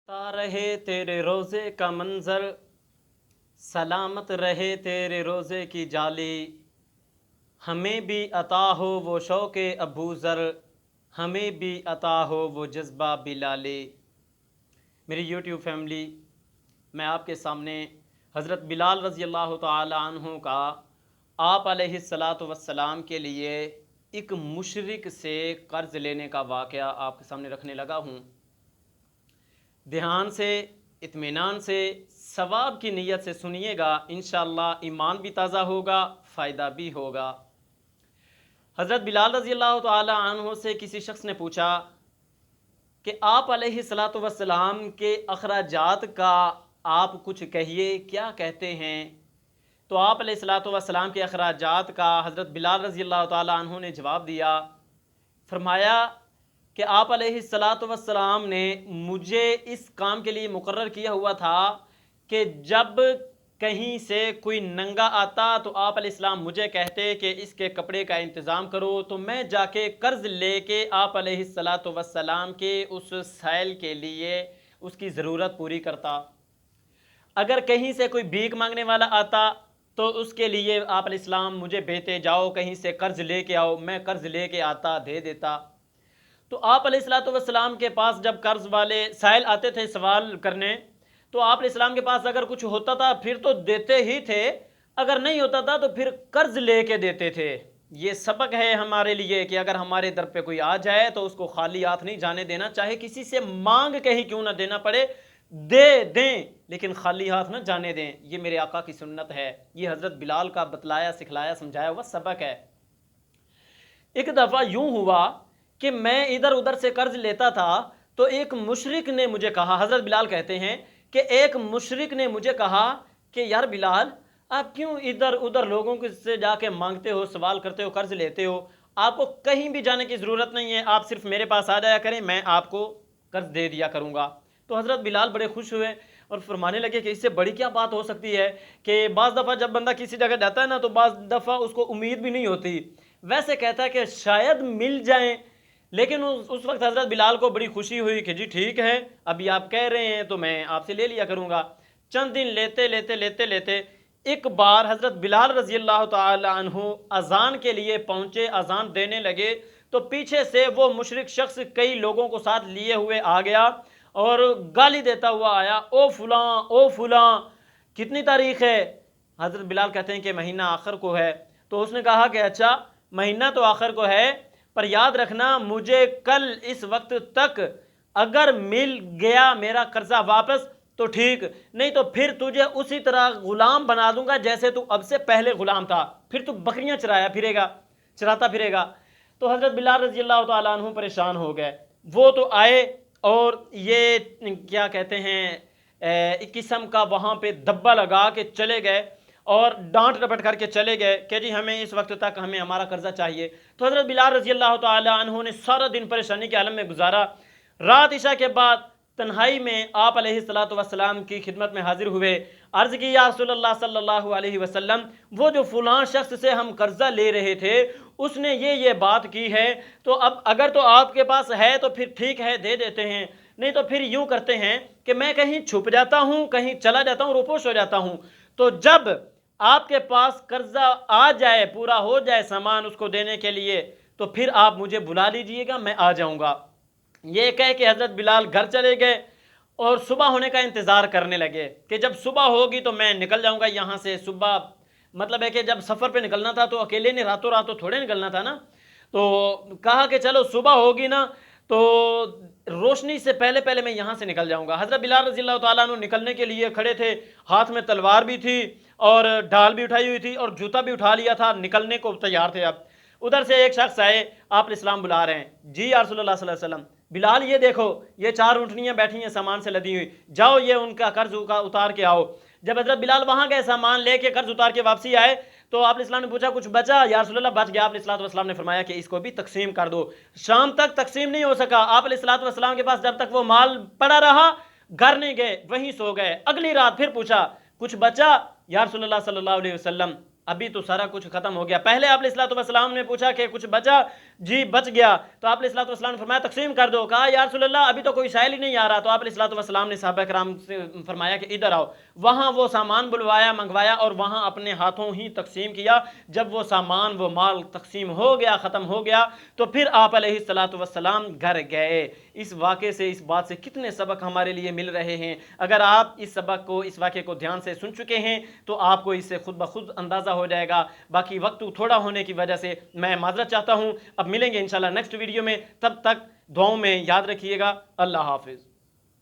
رہے تیرے روزے کا منظر، سلامت رہے تیرے روزے کی جالی، ہمیں بھی عطا ہو وہ شوق ابو ذر، ہمیں بھی عطا ہو وہ جذبہ بلالی۔ میری یوٹیوب فیملی، میں آپ کے سامنے حضرت بلال رضی اللہ تعالی عنہ کا آپ علیہ السلام کے لیے ایک مشرک سے قرض لینے کا واقعہ آپ کے سامنے رکھنے لگا ہوں۔ دھیان سے، اطمینان سے، ثواب کی نیت سے سنیے گا، انشاءاللہ ایمان بھی تازہ ہوگا، فائدہ بھی ہوگا۔ حضرت بلال رضی اللہ تعالی عنہ سے کسی شخص نے پوچھا کہ آپ علیہ السلام کے اخراجات کا آپ کچھ کہیے، کیا کہتے ہیں؟ تو آپ علیہ السلام کے اخراجات کا حضرت بلال رضی اللہ تعالی عنہ نے جواب دیا، فرمایا کہ آپ علیہ السلام نے مجھے اس کام کے لیے مقرر کیا ہوا تھا کہ جب کہیں سے کوئی ننگا آتا تو آپ علیہ السلام مجھے کہتے کہ اس کے کپڑے کا انتظام کرو، تو میں جا کے قرض لے کے آپ علیہ السلام کے اس سائل کے لیے اس کی ضرورت پوری کرتا۔ اگر کہیں سے کوئی بھیک مانگنے والا آتا تو اس کے لیے آپ علیہ السلام مجھے بھیجتے، جاؤ کہیں سے قرض لے کے آؤ، میں قرض لے کے آتا، دے دیتا۔ تو آپ علیہ السلام کے پاس جب قرض والے سائل آتے تھے سوال کرنے، تو آپ علیہ السلام کے پاس اگر کچھ ہوتا تھا پھر تو دیتے ہی تھے، اگر نہیں ہوتا تھا تو پھر قرض لے کے دیتے تھے۔ یہ سبق ہے ہمارے لیے کہ اگر ہمارے در پہ کوئی آ جائے تو اس کو خالی ہاتھ نہیں جانے دینا، چاہے کسی سے مانگ کے ہی کیوں نہ دینا پڑے، دے دیں لیکن خالی ہاتھ نہ جانے دیں۔ یہ میرے آقا کی سنت ہے، یہ حضرت بلال کا بتلایا سکھلایا سمجھایا ہوا سبق ہے۔ ایک دفعہ یوں ہوا کہ میں ادھر ادھر سے قرض لیتا تھا تو ایک مشرک نے مجھے کہا، حضرت بلال کہتے ہیں کہ ایک مشرک نے مجھے کہا کہ یار بلال، آپ کیوں ادھر ادھر لوگوں سے جا کے مانگتے ہو، سوال کرتے ہو، قرض لیتے ہو؟ آپ کو کہیں بھی جانے کی ضرورت نہیں ہے، آپ صرف میرے پاس آ جایا کریں، میں آپ کو قرض دے دیا کروں گا۔ تو حضرت بلال بڑے خوش ہوئے اور فرمانے لگے کہ اس سے بڑی کیا بات ہو سکتی ہے کہ بعض دفعہ جب بندہ کسی جگہ جاتا ہے نا تو بعض دفعہ اس کو امید بھی نہیں ہوتی، ویسے کہتا ہے کہ شاید مل جائیں۔ لیکن اس وقت حضرت بلال کو بڑی خوشی ہوئی کہ جی ٹھیک ہے، ابھی آپ کہہ رہے ہیں تو میں آپ سے لے لیا کروں گا۔ چند دن لیتے لیتے لیتے لیتے ایک بار حضرت بلال رضی اللہ تعالی عنہ اذان کے لیے پہنچے، اذان دینے لگے تو پیچھے سے وہ مشرک شخص کئی لوگوں کو ساتھ لیے ہوئے آ گیا اور گالی دیتا ہوا آیا، او فلاں او فلاں، کتنی تاریخ ہے؟ حضرت بلال کہتے ہیں کہ مہینہ آخر کو ہے۔ تو اس نے کہا کہ اچھا مہینہ تو آخر کو ہے، پر یاد رکھنا مجھے کل اس وقت تک اگر مل گیا میرا قرضہ واپس تو ٹھیک، نہیں تو پھر تجھے اسی طرح غلام بنا دوں گا جیسے تو اب سے پہلے غلام تھا، پھر تو بکریاں چراتا پھرے گا۔ تو حضرت بلال رضی اللہ تعالیٰ عنہ پریشان ہو گئے، وہ تو آئے اور یہ کیا کہتے ہیں ایک قسم کا وہاں پہ دبا لگا کے چلے گئے اور ڈانٹ ڈپٹ کر کے چلے گئے کہ جی ہمیں اس وقت تک ہمیں ہمارا قرضہ چاہیے۔ تو حضرت بلال رضی اللہ تعالی عنہ نے سارا دن پریشانی کے عالم میں گزارا۔ رات عشاء کے بعد تنہائی میں آپ علیہ السلام کی خدمت میں حاضر ہوئے، عرض کی یا رسول اللہ صلی اللہ علیہ وسلم، وہ جو فلاں شخص سے ہم قرضہ لے رہے تھے اس نے یہ بات کی ہے، تو اب اگر تو آپ کے پاس ہے تو پھر ٹھیک ہے دے دیتے ہیں، نہیں تو پھر یوں کرتے ہیں کہ میں کہیں چھپ جاتا ہوں، کہیں چلا جاتا ہوں، روپوش ہو جاتا ہوں، تو جب آپ کے پاس قرضہ آ جائے، پورا ہو جائے سامان اس کو دینے کے لیے، تو پھر آپ مجھے بلا لیجئے گا، میں آ جاؤں گا۔ یہ کہہ کہ حضرت بلال گھر چلے گئے اور صبح ہونے کا انتظار کرنے لگے کہ جب صبح ہوگی تو میں نکل جاؤں گا یہاں سے۔ صبح مطلب ہے کہ جب سفر پہ نکلنا تھا تو اکیلے نے راتوں راتوں تھوڑے نکلنا تھا نا، تو کہا کہ چلو صبح ہوگی نا تو روشنی سے پہلے پہلے میں یہاں سے نکل جاؤں گا۔ حضرت بلال رضی اللہ تعالیٰ عنہ نکلنے کے لیے کھڑے تھے، ہاتھ میں تلوار بھی تھی اور ڈھال بھی اٹھائی ہوئی تھی اور جوتا بھی اٹھا لیا تھا، نکلنے کو تیار تھے۔ اب ادھر سے ایک شخص آئے، آپ علیہ السلام بلا رہے ہیں، جی یا رسول اللہ صلی اللہ علیہ وسلم، بلال یہ دیکھو یہ 4 اونٹنیاں بیٹھی ہیں سامان سے لدی ہوئی، جاؤ یہ ان کا قرض اتار کے آؤ۔ جب حضرت بلال وہاں گئے سامان لے کے قرض اتار کے واپسی آئے تو آپ علیہ السلام نے پوچھا کچھ بچا؟ یا رسول اللہ بچ گیا۔ آپ علیہ السلام نے فرمایا کہ اس کو بھی تقسیم کر دو۔ شام تک تقسیم نہیں ہو سکا، آپ علیہ السلام کے پاس جب تک وہ مال پڑا رہا گھر نہیں گئے، وہیں سو گئے۔ اگلی رات پھر پوچھا کچھ بچا؟ یا رسول اللہ صلی اللہ علیہ وسلم ابھی تو سارا کچھ ختم ہو گیا. پہلے آپ علیہ الصلوۃ والسلام نے پوچھا کہ کچھ بچا؟ جی بچ گیا. تو آپ علیہ الصلوۃ والسلام نے فرمایا تقسیم کر دو. کہا یا رسول اللہ ابھی تو کوئی سائل ہی نہیں آ رہا. تو آپ علیہ الصلوۃ والسلام نے صحابہ کرام سے فرمایا کہ ادھر آؤ. وہاں وہ سامان بلوایا، منگوایا اور وہاں اپنے ہاتھوں ہی تقسیم کیا. جب وہ سامان وہ مال تقسیم ہو گیا، ختم ہو گیا، تو پھر آپ علیہ الصلوۃ والسلام گھر گئے. اس واقعے سے، اس بات سے کتنے سبق ہمارے لیے مل رہے ہیں. اگر آپ اس سبق کو، اس واقعے کو دھیان سے سن چکے ہیں تو آپ کو اس سے خود بخود اندازہ ہو جائے گا. باقی وقت تھوڑا ہونے کی وجہ سے میں معذرت چاہتا ہوں. اب ملیں گے انشاءاللہ نیکسٹ ویڈیو میں. تب تک دعاؤں میں یاد رکھیے گا. اللہ حافظ.